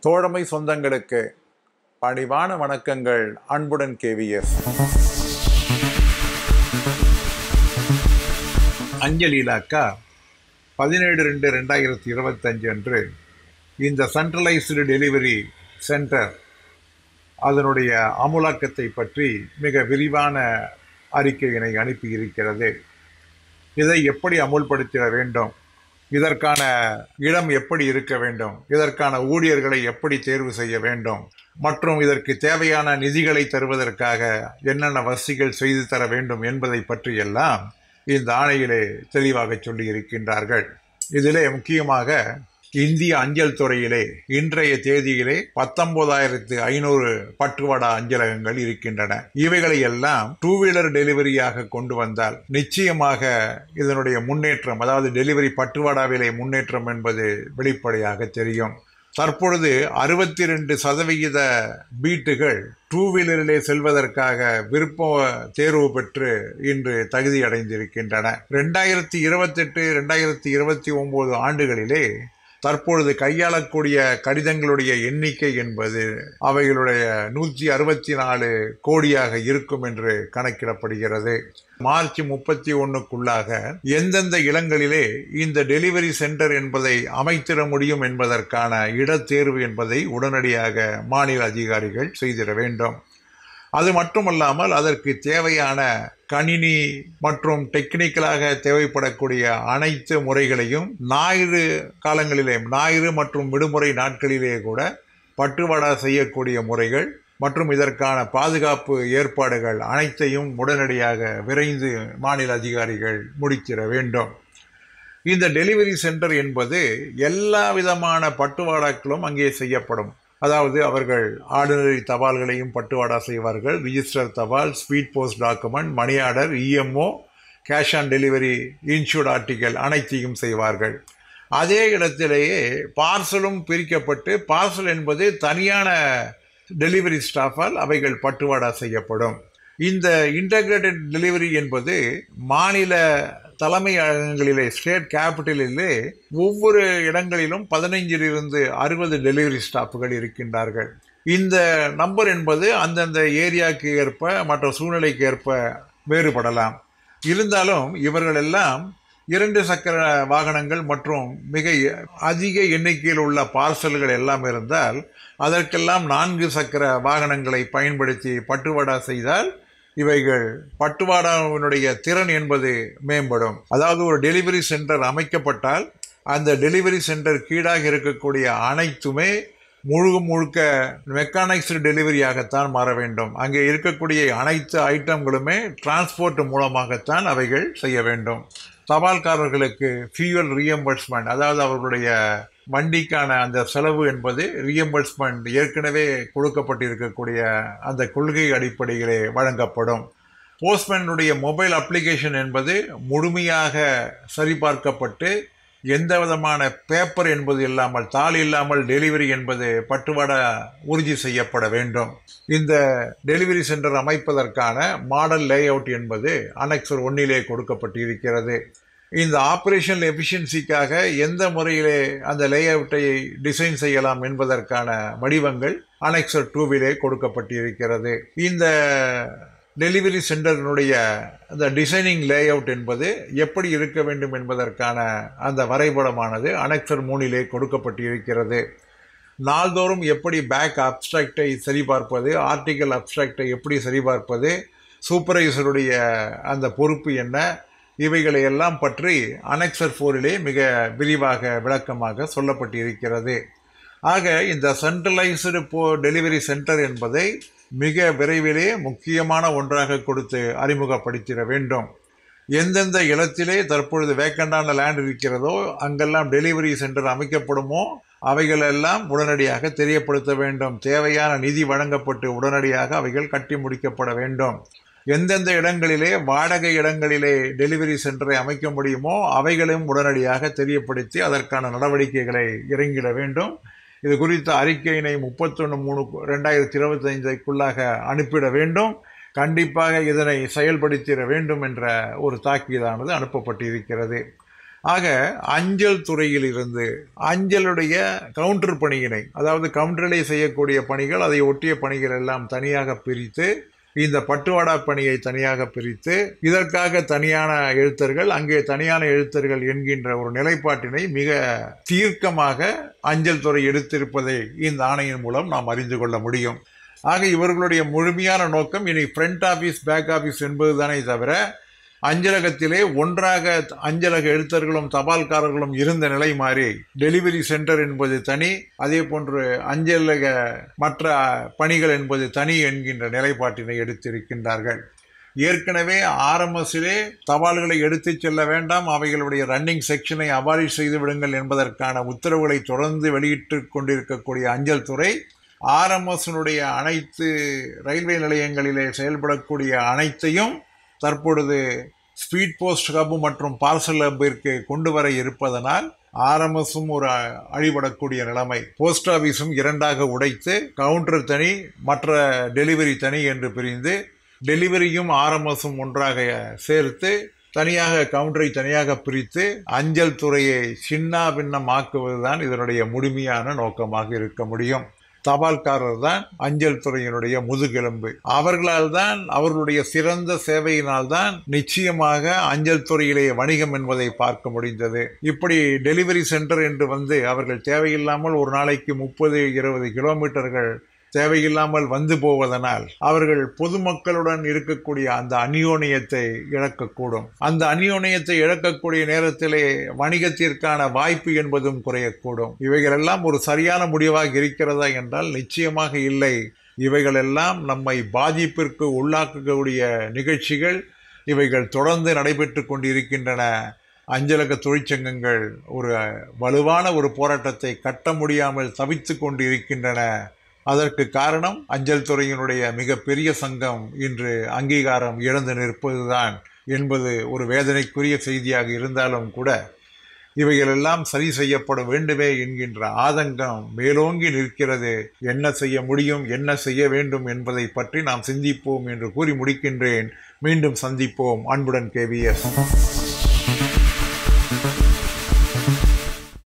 தோழமை சொந்தங்களுக்கு பணிவான வணக்கங்கள். அன்புடன் கேவிஎஸ். அஞ்சலி இலாக்கா 17/2/2025 அன்று இந்த சென்ட்ரலைஸ்டு டெலிவரி சென்டர் அதனுடைய அமுலாக்கத்தை பற்றி மிக விரிவான அறிக்கையினை அனுப்பியிருக்கிறது. இதை எப்படி அமுல்படுத்திட வேண்டும், இதற்கான இடம் எப்படி இருக்க வேண்டும், இதற்கான ஊழியர்களை எப்படி தேர்வு செய்ய வேண்டும் மற்றும் இதற்கு தேவையான நிதிகளை தருவதற்காக என்னென்ன வசதிகள் செய்து தர வேண்டும் என்பதை பற்றியெல்லாம் இந்த ஆணையிலே தெளிவாக சொல்லி இருக்கின்றார்கள். இதிலே முக்கியமாக இந்திய அஞ்சல் துறையிலே இன்றைய தேதியிலே 19,500 பட்டுவாடா அஞ்சலகங்கள் இருக்கின்றன. இவைகளை எல்லாம் 2 வீலர் டெலிவரியாக கொண்டு வந்தால் நிச்சயமாக இதனுடைய முன்னேற்றம், அதாவது டெலிவரி பட்டுவாடாவிலே முன்னேற்றம் என்பது வெளிப்படையாக தெரியும். தற்பொழுது 62% பீட்டுகள் 2 வீலரிலே செல்வதற்காக விருப்ப தேர்வு பெற்று இன்று தகுதி அடைந்திருக்கின்றன. 2028-2029 ஆண்டுகளிலே தற்பொழுது கையாளக்கூடிய கடிதங்களுடைய எண்ணிக்கை என்பது அவைகளுடைய 164 கோடியாக இருக்கும் என்று கணக்கிடப்படுகிறது. மார்ச் 31க்குள்ளாக எந்தெந்த இடங்களிலே இந்த டெலிவரி சென்டர் என்பதை அமைத்திட முடியும் என்பதற்கான இடத்தேர்வு என்பதை உடனடியாக மாநில அதிகாரிகள் செய்திட வேண்டும். அது மட்டுமல்லாமல் அதற்கு தேவையான கணினி மற்றும் டெக்னிக்கலாக தேவைப்படக்கூடிய அனைத்து முறைகளையும் ஞாயிறு காலங்களிலே, ஞாயிறு மற்றும் விடுமுறை நாட்களிலே கூட பட்டுவாடா செய்யக்கூடிய முறைகள் மற்றும் இதற்கான பாதுகாப்பு ஏற்பாடுகள் அனைத்தையும் உடனடியாக விரைந்து மாநில அதிகாரிகள் முடித்திட வேண்டும். இந்த டெலிவரி சென்டர் என்பது எல்லா விதமான பட்டுவாடாக்களும் அங்கே செய்யப்படும். அதாவது அவர்கள் ஆர்டினரி தபால்களையும் பட்டுவாடா செய்வார்கள், ரிஜிஸ்டர் தபால், speed post document, money order, EMO, cash on delivery, insured article அனைத்தையும் செய்வார்கள். அதே இடத்திலேயே பார்சலும் பிரிக்கப்பட்டு பார்சல் என்பது தனியான டெலிவரி ஸ்டாஃபால் அவைகள் பட்டுவாடா செய்யப்படும். இந்த இன்டகிரேட்டட் டெலிவரி என்பது மாநில தலைமை அகங்களிலே, ஸ்டேட் கேபிட்டலிலே ஒவ்வொரு இடங்களிலும் 15 to 60 டெலிவரி ஸ்டாஃப்கள் இருக்கின்றார்கள். இந்த நம்பர் என்பது அந்தந்த ஏரியாவுக்கு ஏற்ப மற்ற சூழ்நிலைக்கு ஏற்ப வேறுபடலாம். இருந்தாலும் இவர்கள் எல்லாம் 2 சக்கர வாகனங்கள் மற்றும் மிக அதிக எண்ணிக்கையில் உள்ள பார்சல்கள் எல்லாம் இருந்தால் அதற்கெல்லாம் 4 சக்கர வாகனங்களை பயன்படுத்தி பட்டுவாடா செய்தால் இவைகள் பட்டுவாடாவினுடைய திறன் என்பது மேம்படும். அதாவது ஒரு டெலிவரி சென்டர் அமைக்கப்பட்டால் அந்த டெலிவரி சென்டர் கீழாக இருக்கக்கூடிய அனைத்துமே முழுக்க மெக்கானிக்ஸ்டு டெலிவரியாகத்தான் மாற வேண்டும். அங்கே இருக்கக்கூடிய அனைத்து ஐட்டங்களுமே டிரான்ஸ்போர்ட் மூலமாகத்தான் அவைகள் செய்ய வேண்டும். தபால்காரர்களுக்கு ஃபியூவல் ரீஎம்பர்ஸ்மெண்ட், அதாவது அவர்களுடைய வண்டிக்கான அந்த செலவு என்பது ரீஎம்பர்ஸ்மெண்ட் ஏற்கனவே கொடுக்கப்பட்டிருக்கக்கூடிய அந்த கொள்கை அடிப்படையிலே வழங்கப்படும். போஸ்ட்மேனுடைய மொபைல் அப்ளிகேஷன் என்பது முழுமையாக சரிபார்க்கப்பட்டு எந்த விதமான பேப்பர் என்பது இல்லாமல், தாள் இல்லாமல் டெலிவரி என்பது பட்டுவாடா உறுதி செய்யப்பட வேண்டும். இந்த டெலிவரி சென்டர் அமைப்பதற்கான மாடல் லே அவுட் என்பது அனெக்சர் 1 கொடுக்கப்பட்டிருக்கிறது. இந்த ஆப்ரேஷனல் எஃபிஷியன்சிக்காக எந்த முறையிலே அந்த லே அவுட்டை டிசைன் செய்யலாம் என்பதற்கான வடிவங்கள் அனெக்சர் 2 கொடுக்கப்பட்டிருக்கிறது. இந்த டெலிவரி சென்டரினுடைய அந்த டிசைனிங் லே அவுட் என்பது எப்படி இருக்க வேண்டும் என்பதற்கான அந்த வரைபடமானது அனெக்சர் 3 கொடுக்கப்பட்டிருக்கிறது. நாள்தோறும் எப்படி பேக் அப்ஸ்ட்ராக்டை சரிபார்ப்பது, ஆர்டிக்கல் அப்ஸ்ட்ராக்டை எப்படி சரிபார்ப்பது, சூப்பர்வைசருடைய அந்த பொறுப்பு என்ன, இவைகளை எல்லாம் பற்றி அனெக்சர் 4 மிக விரிவாக விளக்கமாக சொல்லப்பட்டிருக்கிறது. ஆக இந்த சென்ட்ரலைஸ்டு டெலிவரி சென்டர் என்பதை மிக விரைவிலே முக்கியமான ஒன்றாக கொடுத்து அறிமுகப்படுத்திட வேண்டும். எந்தெந்த இடத்திலே தற்பொழுது வேக்கண்டான லேண்ட் இருக்கிறதோ அங்கெல்லாம் டெலிவரி சென்டர் அமைக்கப்படுமோ அவைகளெல்லாம் உடனடியாக தெரியப்படுத்த வேண்டும். தேவையான நிதி வழங்கப்பட்டு உடனடியாக அவைகள் கட்டி முடிக்கப்பட வேண்டும். எந்தெந்த இடங்களிலே வாடகை இடங்களிலே டெலிவரி சென்டரை அமைக்க முடியுமோ அவைகளையும் உடனடியாக தெரியப்படுத்தி அதற்கான நடவடிக்கைகளை இறங்கிட வேண்டும். இது குறித்த அறிக்கையினை 31/3/2025 அனுப்பிட வேண்டும். கண்டிப்பாக இதனை செயல்படுத்திட வேண்டும் என்ற ஒரு தாக்கீதானது அனுப்பப்பட்டிருக்கிறது. ஆக அஞ்சல் துறையில் இருந்து அஞ்சலுடைய கவுண்டர் பணியினை, அதாவது கவுண்டரிலே செய்யக்கூடிய பணிகள், அதை ஒட்டிய பணிகள் எல்லாம் தனியாக பிரித்து, இந்த பட்டுவாடா பணியை தனியாக பிரித்து, இதற்காக தனியான எழுத்தர்கள், அங்கே தனியான எழுத்தர்கள் என்கின்ற ஒரு நிலைப்பாட்டினை மிக தீர்க்கமாக அஞ்சல் துறை எடுத்திருப்பதை இந்த ஆணையின் மூலம் நாம் அறிந்து கொள்ள முடியும். ஆக இவர்களுடைய முழுமையான நோக்கம் இனி ஃப்ரண்ட் ஆபீஸ் பேக் ஆபீஸ் என்பதுதானே தவிர, அஞ்சலகத்திலே ஒன்றாக அஞ்சலக எழுத்தர்களும் தபால்காரர்களும் இருந்த நிலை மாறி டெலிவரி சென்டர் என்பது தனி, அதே போன்று அஞ்சலக மற்ற பணிகள் என்பது தனி என்கின்ற நிலைப்பாட்டினை எடுத்திருக்கின்றார்கள். ஏற்கனவே ஆர்எம்எஸ்ஸிலே தபால்களை எடுத்துச் செல்ல வேண்டாம், அவைகளுடைய ரன்னிங் செக்ஷனை அபாலிஷ் செய்து விடுங்கள் என்பதற்கான உத்தரவுகளை தொடர்ந்து வெளியிட்டு கொண்டிருக்கக்கூடிய அஞ்சல் துறை ஆர்எம்எஸ்னுடைய அனைத்து ரயில்வே நிலையங்களிலே செயல்படக்கூடிய அனைத்தையும் தற்பொழுது ஸ்பீட் போஸ்ட் ஹப் மற்றும் பார்சல் ஹப்பிற்கு கொண்டு வர இருப்பதனால் ஆர்எம்எஸும் ஒரு அழிபடக்கூடிய நிலைமை. போஸ்ட் ஆபீஸும் இரண்டாக உடைத்து கவுண்டர் தனி மற்ற டெலிவரி தனி என்று பிரிந்து, டெலிவரியும் ஆர்எம்எஸும் ஒன்றாக சேர்த்து தனியாக கவுண்டரை தனியாக பிரித்து அஞ்சல் துறையை சின்ன பின்னமாக்குவதுதான் இதனுடைய முழுமையான நோக்கமாக இருக்க முடியும். தபால்காரர் தான் அஞ்சல் துறையினுடைய முதுகெலும்பு. அவர்களால் தான், அவர்களுடைய சிறந்த சேவையினால் தான் நிச்சயமாக அஞ்சல் துறையிலே வணிகம் என்பதை பார்க்க முடிந்தது. இப்படி டெலிவரி சென்டர் என்று வந்து அவர்கள் தேவையில்லாமல் ஒரு நாளைக்கு 30-20 கிலோமீட்டர்கள் தேவையில்லாமல் வந்து போவதனால் அவர்கள் பொதுமக்களுடன் இருக்கக்கூடிய அந்த அந்யோன்யத்தை இழக்கக்கூடும். அந்த அந்யோன்யத்தை இழக்கக்கூடிய நேரத்திலே வணிகத்திற்கான வாய்ப்பு என்பதும் குறையக்கூடும். இவைகளெல்லாம் ஒரு சரியான முடிவாக இருக்கிறதா என்றால் நிச்சயமாக இல்லை. இவைகளெல்லாம் நம்மை பாதிப்பிற்கு உள்ளாக்கக்கூடிய நிகழ்ச்சிகள். இவைகள் தொடர்ந்து நடைபெற்று கொண்டிருக்கின்றன. அஞ்சலக தொழிற்சங்கங்கள் ஒரு வலுவான ஒரு போராட்டத்தை கட்ட முடியாமல் தவித்து கொண்டிருக்கின்றன. அதற்கு காரணம் அஞ்சல் துறையினுடைய மிகப்பெரிய சங்கம் இன்று அங்கீகாரம் இழந்து நிற்பதுதான் என்பது ஒரு வேதனைக்குரிய செய்தியாக இருந்தாலும் கூட இவைகளெல்லாம் சரி செய்யப்பட வேண்டுமே என்கின்ற ஆதங்கம் மேலோங்கி நிற்கிறது. என்ன செய்ய முடியும், என்ன செய்ய வேண்டும் என்பதை பற்றி நாம் சிந்திப்போம் என்று கூறி முடிக்கின்றேன். மீண்டும் சந்திப்போம். அன்புடன் KVS.